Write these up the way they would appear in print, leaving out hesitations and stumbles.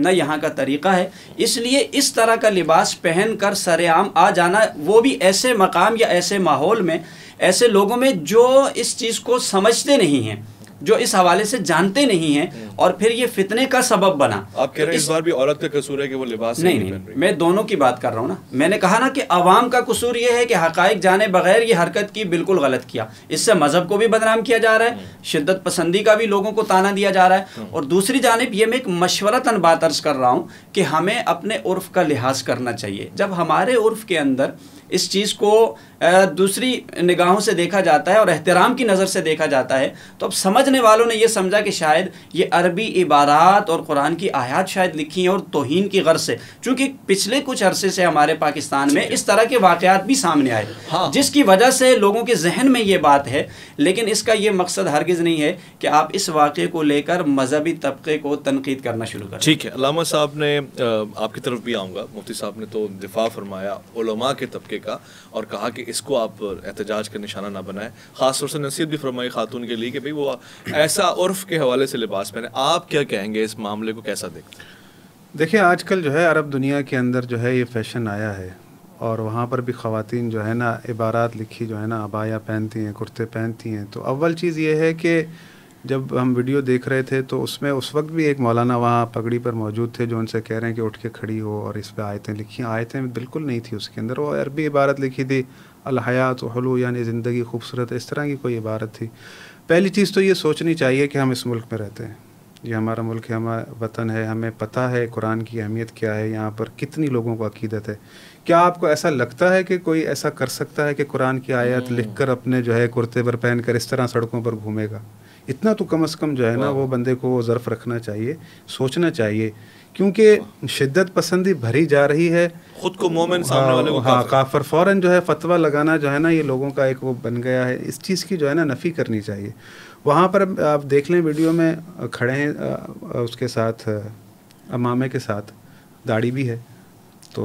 نہ یہاں کا طریقہ ہے. اس لیے اس طرح کا لباس پہن کر سر عام آ جانا، وہ بھی ایسے مقام یا ایسے ماحول میں، ایسے لوگوں میں جو اس چیز کو سمجھتے نہیں ہیں، جو اس حوالے سے جانتے نہیں ہیں، اور پھر یہ فتنے کا سبب بنا. آپ کہہ رہے ہیں اس بار بھی عورت کا قصور ہے کہ وہ لباس نہیں، میں دونوں کی بات کر رہا ہوں نا. میں نے کہا نا کہ عوام کا قصور یہ ہے کہ حقائق جانے بغیر یہ حرکت کی، بالکل غلط کیا. اس سے مذہب کو بھی بدنام کیا جا رہا ہے، شدت پسندی کا بھی لوگوں کو تانا دیا جا رہا ہے. اور دوسری جانب یہ میں ایک مشورتاً بات عرض کر رہا ہوں کہ ہمیں اپنے عرف کا لحاظ کرنا چاہیے. جب ہمارے عرف کے اندر اس چیز کو دوسری نگاہوں سے دیکھا جاتا ہے اور احترام کی نظر سے دیکھا جاتا ہے، تو اب سمجھنے والوں نے یہ سمجھا کہ شاید یہ عربی عبارات اور قرآن کی آیات شاید لکھی ہیں اور توہین کی غرض سے. چونکہ پچھلے کچھ عرصے سے ہمارے پاکستان میں اس طرح کے واقعات بھی سامنے آئے، جس کی وجہ سے لوگوں کے ذہن میں یہ بات ہے. لیکن اس کا یہ مقصد ہرگز نہیں ہے کہ آپ اس واقعے کو لے کر مذہبی طبقے کو تنقید کرنا شروع کریں. ٹھیک ہے، علامہ صاحب نے، آپ کی طرف بھی آؤں گا، مفتی صاحب نے تو دفاع فرمایا علماء کے طبقے کا اور کہا کہ اس کو آپ احتجاج کا نشانہ نہ بنائیں. خاص طور سے نصیحت بھی فرمائی خاتون کے لیے کہ بھئی وہ ایسا عرف کے حوالے سے لباس پہنے. آپ کیا کہیں گے، اس معاملے کو کیسا دیکھتے ہیں؟ دیکھیں آج کل جو ہے عرب دنیا کے اندر جو ہے یہ فیشن آیا ہے، اور وہاں پر بھی خواتین جو ہے نا عبارات لکھی جو ہے نا عبایا پہنتی ہیں، کرتے پہنتی ہیں. تو اول چیز یہ ہے کہ جب ہم ویڈیو دیکھ رہے تھے تو اس میں اس وقت بھی ایک مولانا وہاں پگڑی پر موجود تھے جو ان سے کہہ رہے ہیں کہ اٹھ کے کھڑی ہو اور اس پہ آیتیں لکھی. آیتیں بالکل نہیں تھی اس کے اندر، وہ عربی عبارت لکھی تھی الحیات حلو، یعنی زندگی خوبصورت، اس طرح کی کوئی عبارت تھی. پہلی چیز تو یہ سوچنی چاہیے کہ ہم اس ملک میں رہتے ہیں، یہ ہمارا ملک ہے، ہمارا وطن ہے، ہمیں پتہ ہے قرآن کی اہمیت کیا ہے، یہاں پر کتنی لوگوں کو عقیدت ہے. کیا آپ کو ایسا لگتا ہے کہ کوئی ایسا کر سکتا ہے کہ قرآن کی آیت لکھ کر اپنے جو ہے کرتے پر پہن کر اس طرح سڑکوں پر گھومے گا؟ اتنا تو کم از کم جو ہے نا وہ بندے کو وہ ظرف رکھنا چاہیے، سوچنا چاہیے، کیونکہ شدت پسندی بھری جا رہی ہے. خود کو مومن سامنے والے کو کافر، فوراً جو ہے فتویٰ لگانا جو ہے نا یہ لوگوں کا ایک وہ بن گیا ہے. اس چیز کی جو ہے نا نفی کرنی چاہیے. وہاں پر آپ دیکھ لیں ویڈیو میں کھڑے ہیں اس کے ساتھ امامے کے ساتھ داڑھی بھی ہے، تو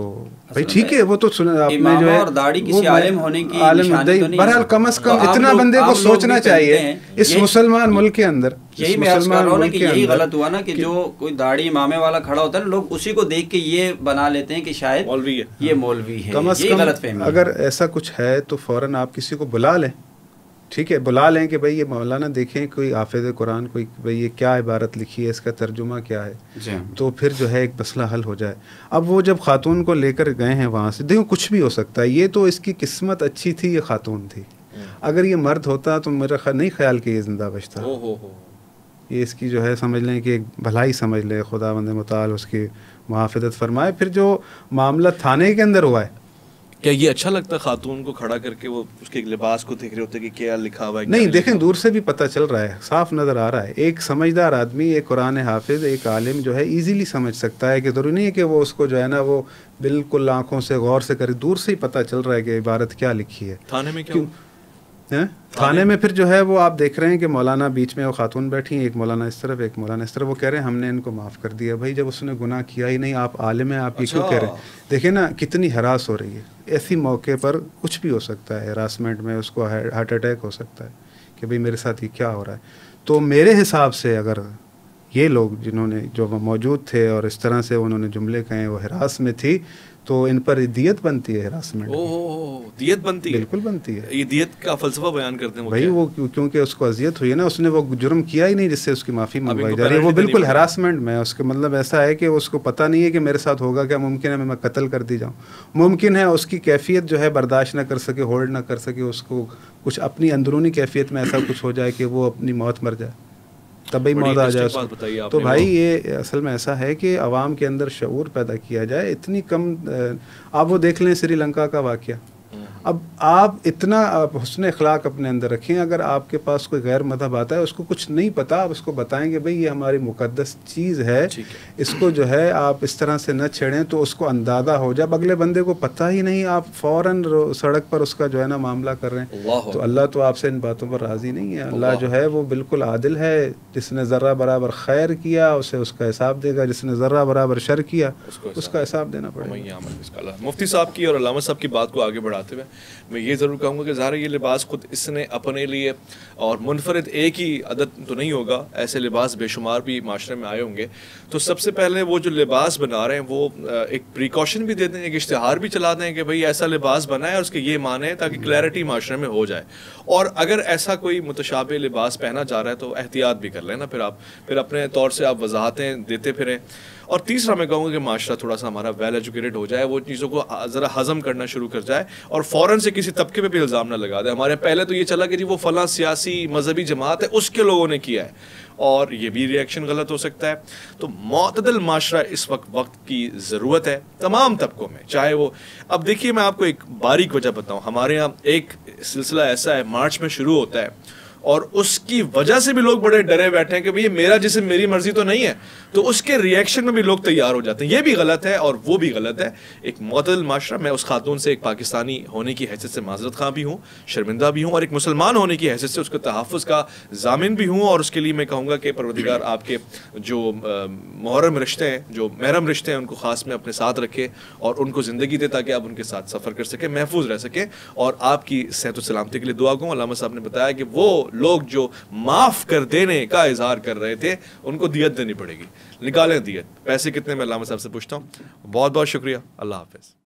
بھائی ٹھیک ہے، وہ تو آپ نے جو ہے اور داڑھی کسی عالم ہونے کی نشانی تو نہیں، بہرحال کم از کم اتنا بندے کو سوچنا چاہیے اس مسلمان ملک کے اندر. یہی میں عرض کر رہا ہوں نا کہ یہی غلط ہوا نا کہ جو کوئی داڑھی امامے والا کھڑا ہوتا ہے نا، لوگ اسی کو دیکھ کے یہ بنا لیتے ہیں کہ شاید مولوی ہے، یہ مولوی ہے. کم از کم اگر ایسا کچھ ہے تو فوراً آپ کسی کو بلا لیں، ٹھیک ہے، بلا لیں کہ بھئی یہ مولانا دیکھیں کوئی حافظ قرآن، کوئی بھئی یہ کیا عبارت لکھی ہے، اس کا ترجمہ کیا ہے، تو پھر جو ہے ایک مسئلہ حل ہو جائے. اب وہ جب خاتون کو لے کر گئے ہیں وہاں سے، دیکھو کچھ بھی ہو سکتا ہے، یہ تو اس کی قسمت اچھی تھی، یہ خاتون تھی. اگر یہ مرد ہوتا تو میرا نہیں خیال کہ یہ زندہ بچتا. یہ اس کی جو ہے سمجھ لیں کہ ایک بھلائی سمجھ لیں، خدا بند متعال اس کی محافظت فرمائے. پھر جو معاملہ تھانے کے اندر ہوا ہے، کیا یہ اچھا لگتا ہے خاتون کو کھڑا کر کے وہ اس کے لباس کو دیکھ رہے ہوتے کہ کیا لکھا ہوا ہے؟ نہیں، دیکھیں دور سے بھی پتہ چل رہا ہے، صاف نظر آ رہا ہے. ایک سمجھدار آدمی، ایک قرآن حافظ، ایک عالم جو ہے ایزیلی سمجھ سکتا ہے، کہ ضروری نہیں ہے کہ وہ اس کو جو ہے نا وہ بالکل آنکھوں سے غور سے کرے. دور سے ہی پتہ چل رہا ہے کہ عبارت کیا لکھی ہے. تھانے میں کیوں؟ تھانے میں پھر جو ہے وہ آپ دیکھ رہے ہیں کہ مولانا بیچ میں وہ خاتون بیٹھی ہیں، ایک مولانا اس طرف ایک مولانا اس طرف. وہ کہہ رہے ہیں ہم نے ان کو معاف کر دیا. بھائی جب اس نے گناہ کیا ہی نہیں، آپ عالم ہیں، آپ یہ کیوں کہہ رہے ہیں؟ دیکھیں نا کتنی ہراس ہو رہی ہے. ایسی موقع پر کچھ بھی ہو سکتا ہے، ہراسمنٹ میں اس کو ہارٹ اٹیک ہو سکتا ہے کہ بھئی میرے ساتھ یہ کیا ہو رہا ہے. تو میرے حساب سے اگر یہ لوگ جنہوں نے جو موجود تھے اور اس طرح سے انہوں نے جملے کہیں وہ ہراس میں تھی، تو ان پر دیت بنتی ہے ہراسمنٹ. دیت بنتی ہے؟ بالکل بنتی ہے. یہ دیت کا فلسفہ بیان کرتے ہیں بھائی وہ کیونکہ اس کو اذیت ہوئی ہے نا، اس نے وہ جرم کیا ہی نہیں جس سے اس کی معافی منگوائی جا رہی ہے. وہ بالکل ہراسمنٹ میں، اس کا مطلب ایسا ہے کہ اس کو پتہ نہیں ہے کہ میرے ساتھ ہوگا کیا. ممکن ہے میں قتل کر دی جاؤں، ممکن ہے اس کی کیفیت جو ہے برداشت نہ کر سکے، ہولڈ نہ کر سکے، اس کو کچھ اپنی اندرونی کیفیت میں ایسا کچھ ہو جائے کہ وہ اپنی موت مر جائے، تبھی موت آ جائے. تو بھائی یہ اصل میں ایسا ہے کہ عوام کے اندر شعور پیدا کیا جائے. اتنی کم، آپ وہ دیکھ لیں سری لنکا کا واقعہ. اب آپ اتنا حسن اخلاق اپنے اندر رکھیں، اگر آپ کے پاس کوئی غیر مذہب آتا ہے، اس کو کچھ نہیں پتا، آپ اس کو بتائیں کہ بھئی یہ ہماری مقدس چیز ہے، اس کو جو ہے آپ اس طرح سے نہ چھیڑیں، تو اس کو اندازہ ہو جائے. اگلے بندے کو پتہ ہی نہیں، آپ فوراً سڑک پر اس کا جو ہے نا معاملہ کر رہے ہیں. تو اللہ تو آپ سے ان باتوں پر راضی نہیں ہے. اللہ جو ہے وہ بالکل عادل ہے. جس نے ذرہ برابر خیر کیا اسے اس کا حساب دے گا، جس نے ذرہ برابر شر کیا اس کا حساب دینا پڑے گا. مفتی صاحب کی اور علامہ صاحب کی بات کو آگے بڑھاتے ہوئے میں یہ ضرور کہوں گا کہ ظاہر یہ لباس خود اس نے اپنے لیے اور منفرد ایک ہی عادت تو نہیں ہوگا، ایسے لباس بے شمار بھی معاشرے میں آئے ہوں گے. تو سب سے پہلے وہ جو لباس بنا رہے ہیں وہ ایک پریکاشن بھی دے دیں، ایک اشتہار بھی چلا دیں کہ بھئی ایسا لباس بنا ہے اور اس کے یہ معنی ہے، تاکہ کلیئرٹی معاشرے میں ہو جائے. اور اگر ایسا کوئی متشابہ لباس پہنا جا رہا ہے تو احتیاط بھی کر لیں نا، پھر اپنے طور سے آپ وضاحتیں دیتے پھریں. اور تیسرا میں کہوں گا کہ معاشرہ تھوڑا سا ہمارا ویل ایجوکیٹڈ ہو جائے، وہ چیزوں کو ذرا ہضم کرنا شروع کر جائے اور فوراً سے کسی طبقے پہ بھی الزام نہ لگا دے. ہمارے پہلے تو یہ چلا کہ جی وہ فلاں سیاسی مذہبی جماعت ہے، اس کے لوگوں نے کیا ہے، اور یہ بھی ریئیکشن غلط ہو سکتا ہے. تو معتدل معاشرہ اس وقت کی ضرورت ہے تمام طبقوں میں، چاہے وہ اب دیکھیے میں آپ کو ایک باریک وجہ بتاؤں. ہمارے یہاں ایک سلسلہ ایسا ہے مارچ میں شروع ہوتا ہے اور اس کی وجہ سے بھی لوگ بڑے ڈرے بیٹھے ہیں کہ بھئی میرا جسم میری مرضی تو نہیں ہے، تو اس کے ریئیکشن میں بھی لوگ تیار ہو جاتے ہیں. یہ بھی غلط ہے اور وہ بھی غلط ہے. ایک معتدل معاشرہ، میں اس خاتون سے ایک پاکستانی ہونے کی حیثیت سے معذرت خواہ بھی ہوں، شرمندہ بھی ہوں، اور ایک مسلمان ہونے کی حیثیت سے اس کے تحفظ کا ضامن بھی ہوں. اور اس کے لیے میں کہوں گا کہ پروردگار آپ کے جو محرم رشتے ہیں، جو محرم رشتے ہیں، ان کو خاص میں اپنے ساتھ رکھے اور ان کو زندگی دے تاکہ آپ ان کے ساتھ سفر کر سکیں، محفوظ رہ سکیں. اور آپ کی صحت و سلامتی کے لیے دعا کروں. علامہ صاحب نے بتایا کہ وہ لوگ جو معاف کر دینے کا اظہار کر رہے تھے ان کو دیت دینی پڑے گی. نکالیں دیت. پیسے کتنے میں علامہ صاحب سے پوچھتا ہوں. بہت بہت شکریہ. اللہ حافظ.